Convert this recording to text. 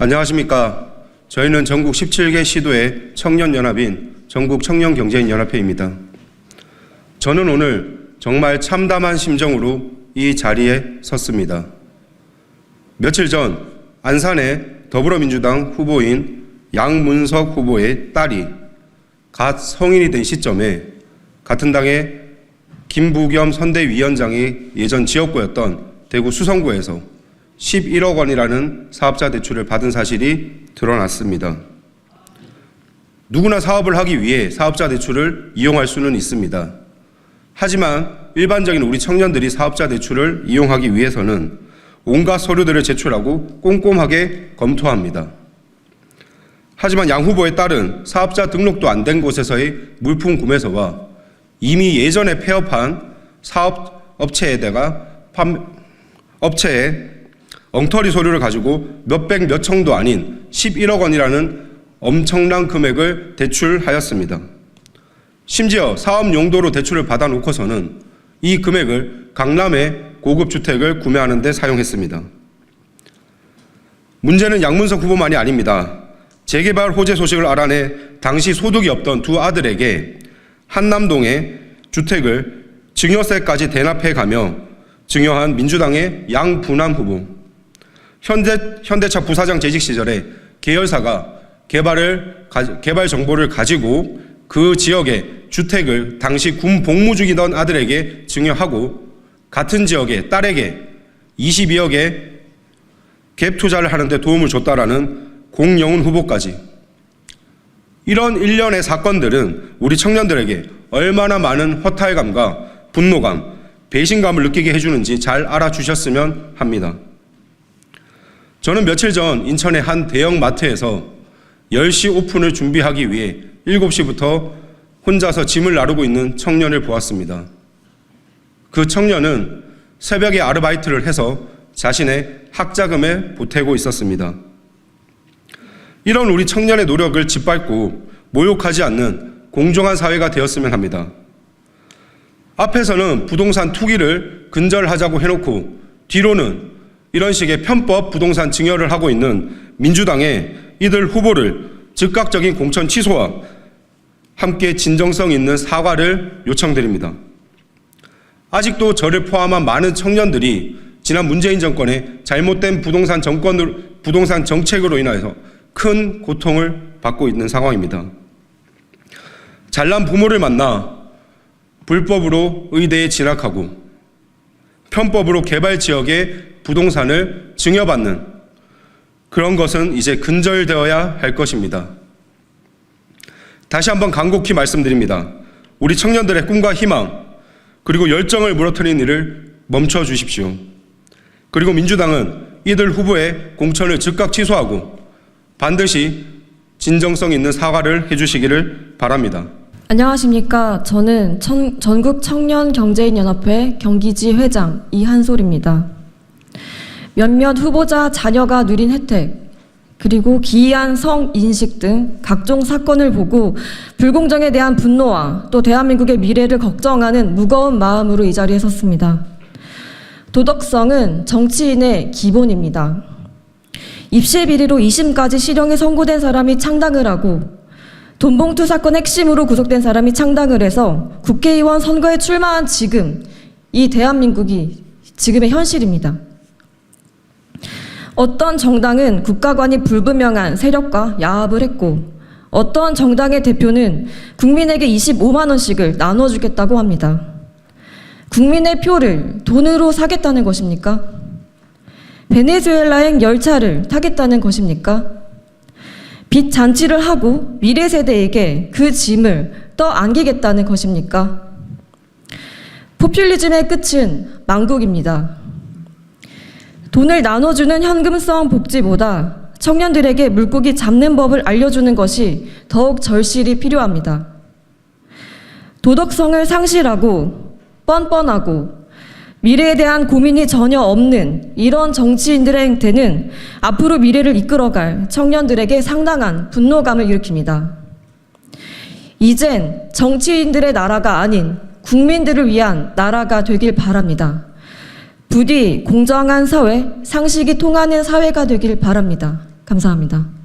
안녕하십니까. 저희는 전국 17개 시도의 청년연합인 전국청년경제인연합회입니다. 저는 오늘 정말 참담한 심정으로 이 자리에 섰습니다. 며칠 전 안산의 더불어민주당 후보인 양문석 후보의 딸이 갓 성인이 된 시점에 같은 당의 김부겸 선대위원장이 예전 지역구였던 대구 수성구에서 11억 원이라는 사업자 대출을 받은 사실이 드러났습니다. 누구나 사업을 하기 위해 사업자 대출을 이용할 수는 있습니다. 하지만 일반적인 우리 청년들이 사업자 대출을 이용하기 위해서는 온갖 서류들을 제출하고 꼼꼼하게 검토합니다. 하지만 양 후보의 딸은 사업자 등록도 안 된 곳에서의 물품 구매서와 이미 예전에 폐업한 사업업체에다가 업체에 엉터리 서류를 가지고 몇백 몇천도 아닌 11억 원이라는 엄청난 금액을 대출하였습니다. 심지어 사업 용도로 대출을 받아놓고서는 이 금액을 강남의 고급 주택을 구매하는 데 사용했습니다. 문제는 양문석 후보만이 아닙니다. 재개발 호재 소식을 알아내 당시 소득이 없던 두 아들에게 한남동의 주택을 증여세까지 대납해가며 증여한 민주당의 양부남 후보. 현대차 부사장 재직 시절에 계열사가 개발 정보를 가지고 그 지역의 주택을 당시 군 복무 중이던 아들에게 증여하고 같은 지역의 딸에게 22억의 갭 투자를 하는데 도움을 줬다라는 공영훈 후보까지. 이런 일련의 사건들은 우리 청년들에게 얼마나 많은 허탈감과 분노감, 배신감을 느끼게 해주는지 잘 알아주셨으면 합니다. 저는 며칠 전 인천의 한 대형 마트에서 10시 오픈을 준비하기 위해 7시부터 혼자서 짐을 나르고 있는 청년을 보았습니다. 그 청년은 새벽에 아르바이트를 해서 자신의 학자금에 보태고 있었습니다. 이런 우리 청년의 노력을 짓밟고 모욕하지 않는 공정한 사회가 되었으면 합니다. 앞에서는 부동산 투기를 근절하자고 해놓고 뒤로는 이런 식의 편법 부동산 증여를 하고 있는 민주당의 이들 후보를 즉각적인 공천 취소와 함께 진정성 있는 사과를 요청드립니다. 아직도 저를 포함한 많은 청년들이 지난 문재인 정권의 잘못된 부동산 정책으로 인하여서 큰 고통을 받고 있는 상황입니다. 잘난 부모를 만나 불법으로 의대에 진학하고 편법으로 개발 지역의 부동산을 증여받는 그런 것은 이제 근절되어야 할 것입니다. 다시 한번 간곡히 말씀드립니다. 우리 청년들의 꿈과 희망 그리고 열정을 무너뜨리는 일을 멈춰 주십시오. 그리고 민주당은 이들 후보의 공천을 즉각 취소하고 반드시 진정성 있는 사과를 해주시기를 바랍니다. 안녕하십니까. 저는 전국청년경제인연합회 경기지 회장 이한솔입니다. 몇몇 후보자 자녀가 누린 혜택, 그리고 기이한 성인식 등 각종 사건을 보고 불공정에 대한 분노와 또 대한민국의 미래를 걱정하는 무거운 마음으로 이 자리에 섰습니다. 도덕성은 정치인의 기본입니다. 입시 비리로 2심까지 실형에 선고된 사람이 창당을 하고 돈봉투 사건 핵심으로 구속된 사람이 창당을 해서 국회의원 선거에 출마한 지금, 이 대한민국이 지금의 현실입니다. 어떤 정당은 국가관이 불분명한 세력과 야합을 했고 어떤 정당의 대표는 국민에게 25만 원씩을 나눠주겠다고 합니다. 국민의 표를 돈으로 사겠다는 것입니까? 베네수엘라행 열차를 타겠다는 것입니까? 빚 잔치를 하고 미래 세대에게 그 짐을 떠안기겠다는 것입니까? 포퓰리즘의 끝은 망국입니다. 돈을 나눠주는 현금성 복지보다 청년들에게 물고기 잡는 법을 알려주는 것이 더욱 절실히 필요합니다. 도덕성을 상실하고 뻔뻔하고 미래에 대한 고민이 전혀 없는 이런 정치인들의 행태는 앞으로 미래를 이끌어갈 청년들에게 상당한 분노감을 일으킵니다. 이젠 정치인들의 나라가 아닌 국민들을 위한 나라가 되길 바랍니다. 부디 공정한 사회, 상식이 통하는 사회가 되길 바랍니다. 감사합니다.